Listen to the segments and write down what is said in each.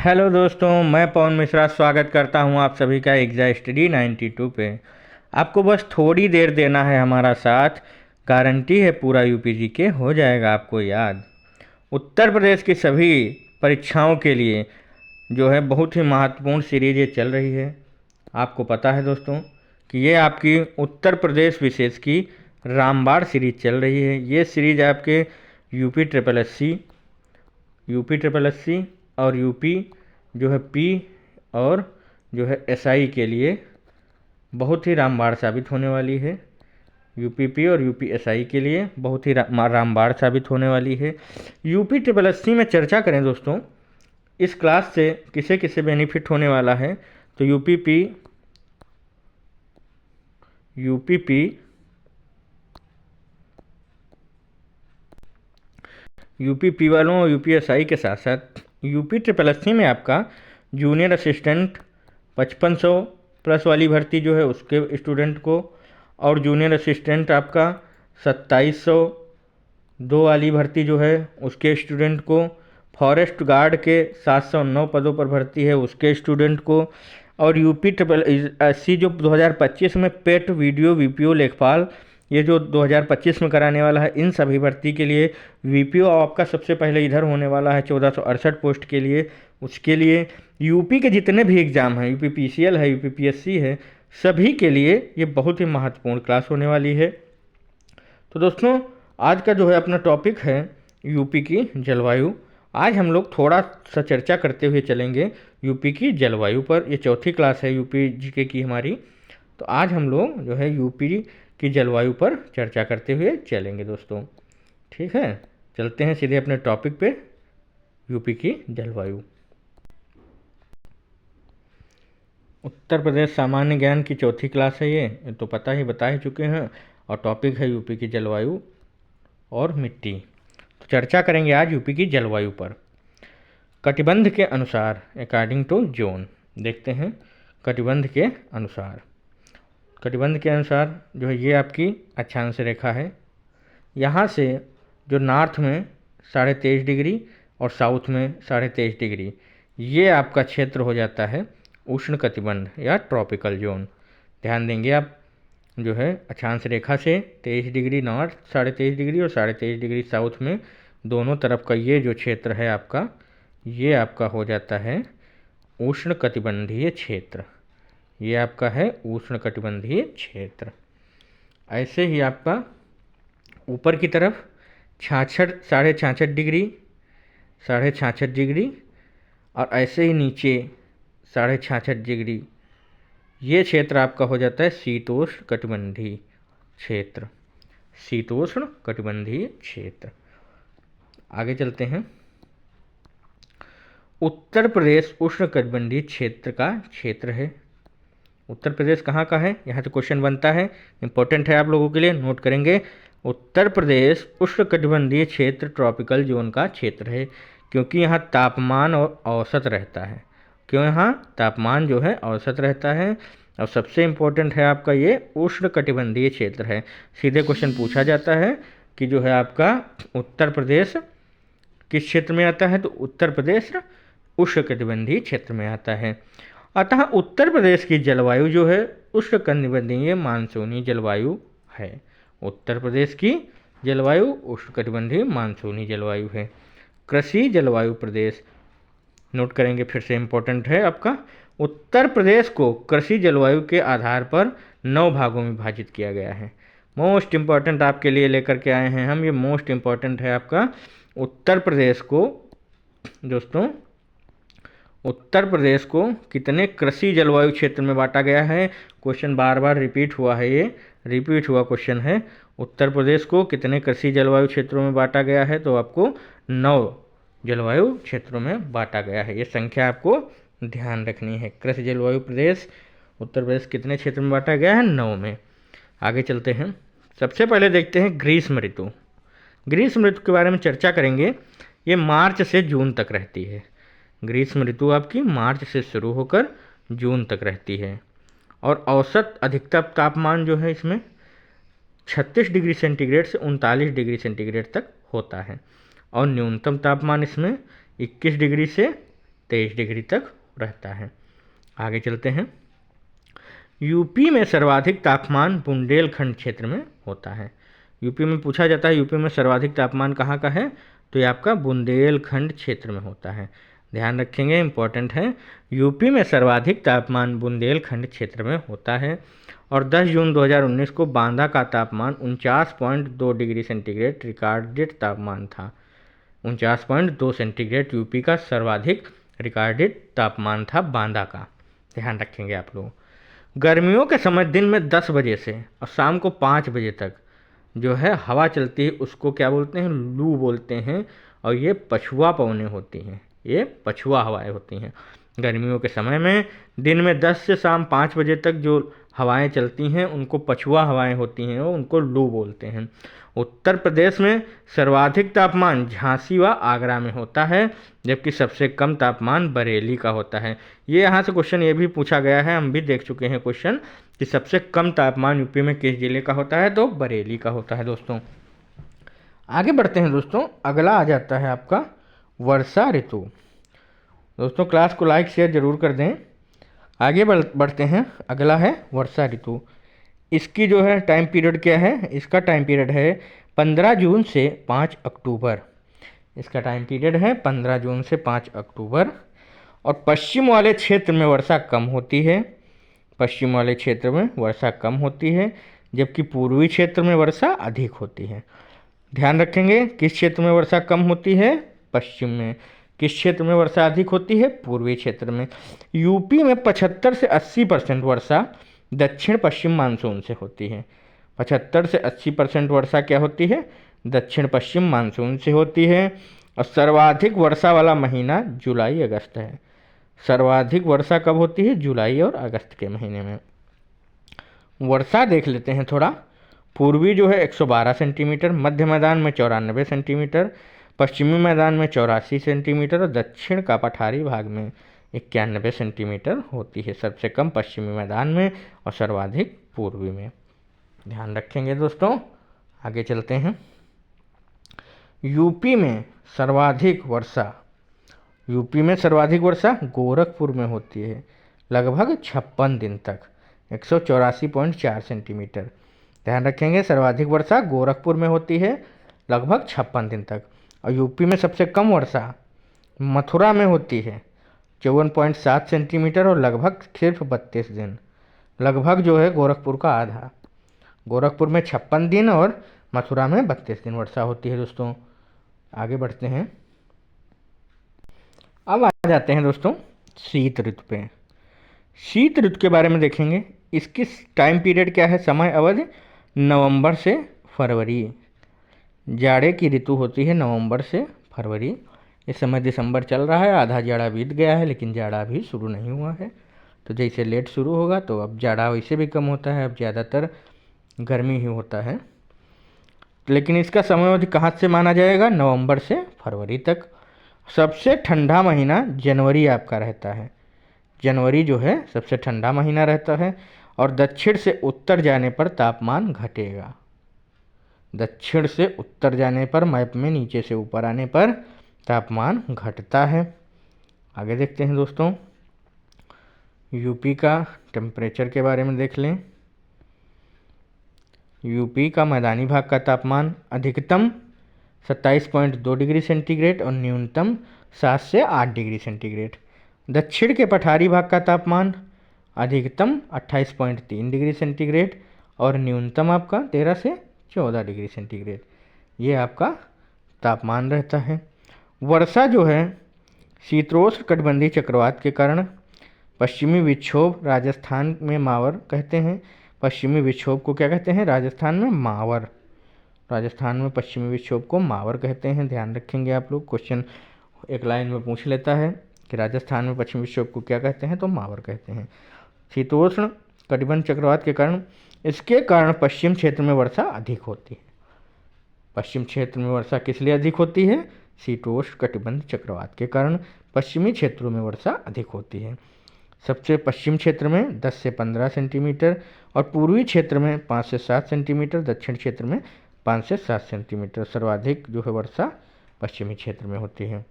Hello दोस्तों, मैं पवन मिश्रा स्वागत करता हूं आप सभी का एग्जा स्टडी 92 पे। आपको बस थोड़ी देर देना है हमारा साथ। गारंटी है पूरा यूपीजी के हो जाएगा आपको याद। उत्तर प्रदेश की सभी परीक्षाओं के लिए जो है बहुत ही महत्वपूर्ण सीरीज ये चल रही है। आपको पता है दोस्तों कि ये आपकी उत्तर प्रदेश विशेष की रामबाण सीरीज चल रही है। ये सीरीज आपके यूपी ट्रिपल एस सी और यूपी जो है पी और जो है एसआई के लिए बहुत ही रामबाण साबित होने वाली है। यूपी पी और यूपी एसआई के लिए बहुत ही रामबाण साबित होने वाली है। यूपी ट्रिपल एस सी में चर्चा करें दोस्तों, इस क्लास से किसे किसे बेनिफिट होने वाला है, तो यूपी पी वालों और यूपीएसआई के साथ साथ यूपी ट्रिपल एस सी में आपका जूनियर असिस्टेंट 5500 प्लस वाली भर्ती जो है उसके स्टूडेंट को, और जूनियर असिस्टेंट आपका 2702 वाली भर्ती जो है उसके स्टूडेंट को, फॉरेस्ट गार्ड के 709 पदों पर भर्ती है उसके स्टूडेंट को, और यूपी ट्रिपल एस सी जो 2025 में पेट वीडियो वीपीओ लेखपाल ये जो 2025 में कराने वाला है, इन सभी भर्ती के लिए वीपीओ आपका सबसे पहले इधर होने वाला है 1468 पोस्ट के लिए। उसके लिए यूपी के जितने भी एग्ज़ाम हैं, यूपी पीसीएल है, यूपी पीएससी है, सभी के लिए ये बहुत ही महत्वपूर्ण क्लास होने वाली है। तो दोस्तों, आज का जो है अपना टॉपिक है यूपी की जलवायु। आज हम लोग थोड़ा सा चर्चा करते हुए चलेंगे यूपी की जलवायु पर। ये चौथी क्लास है यूपी जीके की हमारी। तो आज हम लोग जो है यूपी की जलवायु पर चर्चा करते हुए चलेंगे दोस्तों। ठीक है, चलते हैं सीधे अपने टॉपिक पे, यूपी की जलवायु। उत्तर प्रदेश सामान्य ज्ञान की चौथी क्लास है ये तो बता ही चुके हैं। और टॉपिक है यूपी की जलवायु और मिट्टी। तो चर्चा करेंगे आज यूपी की जलवायु पर। कटिबंध के अनुसार, अकॉर्डिंग टू जोन, देखते हैं कटिबंध के अनुसार जो है ये आपकी अक्षांश रेखा है। यहाँ से जो नॉर्थ में 23.5 डिग्री और साउथ में 23.5 डिग्री, ये आपका क्षेत्र हो जाता है उष्ण कटिबंध या ट्रॉपिकल जोन। ध्यान देंगे आप, जो है अक्षांश रेखा से 23 डिग्री नॉर्थ, 23.5 डिग्री और 23.5 डिग्री साउथ में दोनों तरफ का ये जो क्षेत्र है आपका, ये आपका हो जाता है उष्ण कटिबंधीय क्षेत्र। ये आपका है उष्ण कटिबंधीय क्षेत्र। ऐसे ही आपका ऊपर की तरफ 66.5 डिग्री और ऐसे ही नीचे 66.5 डिग्री, ये क्षेत्र आपका हो जाता है शीतोष्ण कटिबंधीय क्षेत्र। आगे चलते हैं। उत्तर प्रदेश उष्ण कटिबंधीय क्षेत्र का क्षेत्र है। उत्तर प्रदेश कहाँ का है, यहाँ तो क्वेश्चन बनता है, इंपॉर्टेंट है आप लोगों के लिए, नोट करेंगे। उत्तर प्रदेश उष्ण कटिबंधीय क्षेत्र ट्रॉपिकल जोन का क्षेत्र है, क्योंकि यहाँ तापमान और औसत रहता है। क्यों यहाँ तापमान जो है औसत रहता है, और सबसे इम्पोर्टेंट है आपका ये उष्ण कटिबंधीय क्षेत्र है। सीधे क्वेश्चन पूछा जाता है कि जो है आपका उत्तर प्रदेश किस क्षेत्र में आता है, तो उत्तर प्रदेश उष्ण कटिबंधीय क्षेत्र में आता है। अतः उत्तर प्रदेश की जलवायु जो है उष्ण कटिबंधीय मानसूनी जलवायु है। उत्तर प्रदेश की जलवायु उष्ण कटिबंधीय मानसूनी जलवायु है। कृषि जलवायु प्रदेश, नोट करेंगे फिर से, इम्पोर्टेंट है आपका। उत्तर प्रदेश को कृषि जलवायु के आधार पर 9 भागों में विभाजित किया गया है। मोस्ट इम्पॉर्टेंट आपके लिए लेकर के आए हैं हम, ये मोस्ट इम्पॉर्टेंट है आपका। उत्तर प्रदेश को दोस्तों, उत्तर प्रदेश को कितने कृषि जलवायु क्षेत्र में बांटा गया है, क्वेश्चन बार बार रिपीट हुआ है, ये रिपीट हुआ क्वेश्चन है। उत्तर प्रदेश को कितने कृषि जलवायु क्षेत्रों में बांटा गया है, तो आपको 9 जलवायु क्षेत्रों में बांटा गया है। ये संख्या आपको ध्यान रखनी है। कृषि जलवायु प्रदेश उत्तर प्रदेश कितने क्षेत्र में बांटा गया है, 9 में। आगे चलते हैं। सबसे पहले देखते हैं ग्रीष्म ऋतु। ग्रीष्म ऋतु के बारे में चर्चा करेंगे। ये मार्च से जून तक रहती है। ग्रीष्म ऋतु आपकी मार्च से शुरू होकर जून तक रहती है, और औसत अधिकतम तापमान जो है इसमें 36 डिग्री सेंटीग्रेड से 39 डिग्री सेंटीग्रेड तक होता है, और न्यूनतम तापमान इसमें 21 डिग्री से 23 डिग्री तक रहता है। आगे चलते हैं। यूपी में सर्वाधिक तापमान बुंदेलखंड क्षेत्र में होता है। यूपी में पूछा जाता है यूपी में सर्वाधिक तापमान कहाँ का है, तो ये आपका बुंदेलखंड क्षेत्र में होता है। ध्यान रखेंगे, इंपॉर्टेंट है। यूपी में सर्वाधिक तापमान बुंदेलखंड क्षेत्र में होता है। और 10 जून 2019 को बांदा का तापमान 49.2 डिग्री सेंटीग्रेड रिकॉर्डेड तापमान था। 49.2 सेंटीग्रेड यूपी का सर्वाधिक रिकॉर्डेड तापमान था बांदा का। ध्यान रखेंगे आप लोग। गर्मियों के समय दिन में 10 बजे से और शाम को 5 बजे तक जो है हवा चलती है उसको क्या बोलते हैं, लू बोलते हैं। और ये पछुआ पवनें होती हैं, ये पछुआ हवाएं होती हैं। गर्मियों के समय में दिन में 10 से शाम 5 बजे तक जो हवाएं चलती हैं उनको पछुआ हवाएं होती हैं, उनको लू बोलते हैं। उत्तर प्रदेश में सर्वाधिक तापमान झांसी व आगरा में होता है, जबकि सबसे कम तापमान बरेली का होता है। ये यहाँ से क्वेश्चन ये भी पूछा गया है, हम भी देख चुके हैं क्वेश्चन कि सबसे कम तापमान यूपी में किस जिले का होता है, तो बरेली का होता है दोस्तों। आगे बढ़ते हैं दोस्तों। अगला आ जाता है आपका वर्षा ऋतु। दोस्तों क्लास को लाइक शेयर जरूर कर दें। आगे बढ़ते हैं। अगला है वर्षा ऋतु। इसकी जो है टाइम पीरियड क्या है, इसका टाइम पीरियड है 15 जून से 5 अक्टूबर। इसका टाइम पीरियड है 15 जून से 5 अक्टूबर। और पश्चिम वाले क्षेत्र में वर्षा कम होती है, पश्चिम वाले क्षेत्र में वर्षा कम होती है, जबकि पूर्वी क्षेत्र में वर्षा अधिक होती है। ध्यान रखेंगे, किस क्षेत्र में वर्षा कम होती है, पश्चिम में। किस क्षेत्र में वर्षा अधिक होती है, पूर्वी क्षेत्र में। यूपी में 75 से 80% वर्षा दक्षिण पश्चिम मानसून से होती है। 75 से 80% वर्षा क्या होती है, दक्षिण पश्चिम मानसून से होती है। और सर्वाधिक वर्षा वाला महीना जुलाई अगस्त है। सर्वाधिक वर्षा कब होती है, जुलाई और अगस्त के महीने में। वर्षा देख लेते हैं थोड़ा। पूर्वी जो है 112 सेंटीमीटर, मध्य मैदान में 94 सेंटीमीटर, पश्चिमी मैदान में 84 सेंटीमीटर और दक्षिण का पठारी भाग में 91 सेंटीमीटर होती है। सबसे कम पश्चिमी मैदान में और सर्वाधिक पूर्वी में। ध्यान रखेंगे दोस्तों। आगे चलते हैं। यूपी में सर्वाधिक वर्षा, यूपी में सर्वाधिक वर्षा गोरखपुर में होती है, लगभग 56 दिन तक, 184.4 सेंटीमीटर। ध्यान रखेंगे, सर्वाधिक वर्षा गोरखपुर में होती है लगभग 56 दिन तक। और यूपी में सबसे कम वर्षा मथुरा में होती है 54.7 सेंटीमीटर और लगभग सिर्फ 32 दिन। लगभग जो है गोरखपुर का आधा। गोरखपुर में 56 दिन और मथुरा में 32 दिन वर्षा होती है दोस्तों। आगे बढ़ते हैं। अब आ जाते हैं दोस्तों शीत ऋतु पे। शीत ऋतु के बारे में देखेंगे। इसकी टाइम पीरियड क्या है, समय अवधि नवंबर से फरवरी। जाड़े की ऋतु होती है नवंबर से फरवरी। इस समय दिसंबर चल रहा है, आधा जाड़ा बीत गया है, लेकिन जाड़ा अभी शुरू नहीं हुआ है। तो जैसे लेट शुरू होगा तो अब जाड़ा वैसे भी कम होता है, अब ज़्यादातर गर्मी ही होता है। लेकिन इसका समय अवधि कहाँ से माना जाएगा, नवंबर से फरवरी तक। सबसे ठंडा महीना जनवरी आपका रहता है। जनवरी जो है सबसे ठंडा महीना रहता है। और दक्षिण से उत्तर जाने पर तापमान घटेगा। दक्षिण से उत्तर जाने पर, मैप में नीचे से ऊपर आने पर तापमान घटता है। आगे देखते हैं दोस्तों। यूपी का टेम्परेचर के बारे में देख लें। यूपी का मैदानी भाग का तापमान अधिकतम 27.2 डिग्री सेंटीग्रेड और न्यूनतम 7 से 8 डिग्री सेंटीग्रेड। दक्षिण के पठारी भाग का तापमान अधिकतम 28.3 डिग्री सेंटीग्रेड और न्यूनतम आपका 13 से 14 डिग्री सेंटीग्रेड। ये आपका तापमान रहता है। वर्षा जो है शीतोष्ण कटिबंधीय चक्रवात के कारण पश्चिमी विक्षोभ, राजस्थान में मावर कहते हैं। पश्चिमी विक्षोभ को क्या कहते हैं, राजस्थान में मावर। राजस्थान में पश्चिमी विक्षोभ को मावर कहते हैं। ध्यान रखेंगे आप लोग, क्वेश्चन एक लाइन में पूछ लेता है कि राजस्थान में पश्चिमी विक्षोभ को क्या कहते हैं, तो मावर कहते हैं। शीतोष्ण कटिबंध चक्रवात के कारण, इसके कारण पश्चिम क्षेत्र में वर्षा अधिक होती है। पश्चिम क्षेत्र में वर्षा किस लिए अधिक होती है, शीतोष्ण कटिबंध चक्रवात के कारण पश्चिमी क्षेत्रों में वर्षा अधिक होती है। सबसे पश्चिम क्षेत्र में 10 से 15 सेंटीमीटर और पूर्वी क्षेत्र में 5 से 7 सेंटीमीटर, दक्षिण क्षेत्र में 5 से 7 सेंटीमीटर। सर्वाधिक जो है वर्षा पश्चिमी क्षेत्र में होती है।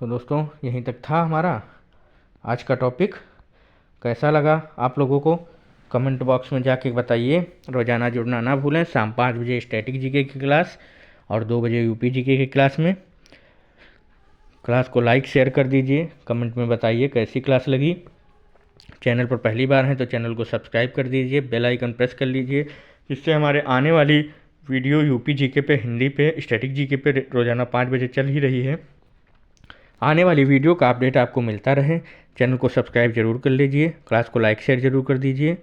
तो दोस्तों यहीं तक था हमारा आज का टॉपिक। कैसा लगा आप लोगों को कमेंट बॉक्स में जाके बताइए। रोज़ाना जुड़ना ना भूलें। शाम 5 बजे स्टैटिक जीके की क्लास और 2 बजे यूपी जीके की क्लास में। क्लास को लाइक शेयर कर दीजिए, कमेंट में बताइए कैसी क्लास लगी। चैनल पर पहली बार हैं तो चैनल को सब्सक्राइब कर दीजिए, बेल आइकन प्रेस कर लीजिए, जिससे हमारे आने वाली वीडियो यूपी जीके पे, हिंदी पे, स्टैटिक जीके पे रोज़ाना 5 बजे चल ही रही है। आने वाली वीडियो का अपडेट आपको मिलता रहे। चैनल को सब्सक्राइब जरूर कर लीजिए, क्लास को लाइक शेयर जरूर कर दीजिए।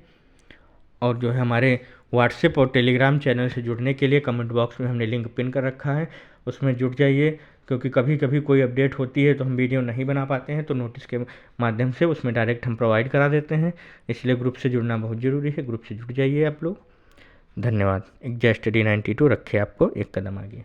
और जो है हमारे व्हाट्सएप और टेलीग्राम चैनल से जुड़ने के लिए कमेंट बॉक्स में हमने लिंक पिन कर रखा है, उसमें जुड़ जाइए। क्योंकि कभी कभी कोई अपडेट होती है तो हम वीडियो नहीं बना पाते हैं, तो नोटिस के माध्यम से उसमें डायरेक्ट हम प्रोवाइड करा देते हैं। इसलिए ग्रुप से जुड़ना बहुत ज़रूरी है, ग्रुप से जुड़ जाइए आप लोग। धन्यवाद। एक जय स्टडी 92 रखे आपको एक कदम आगे।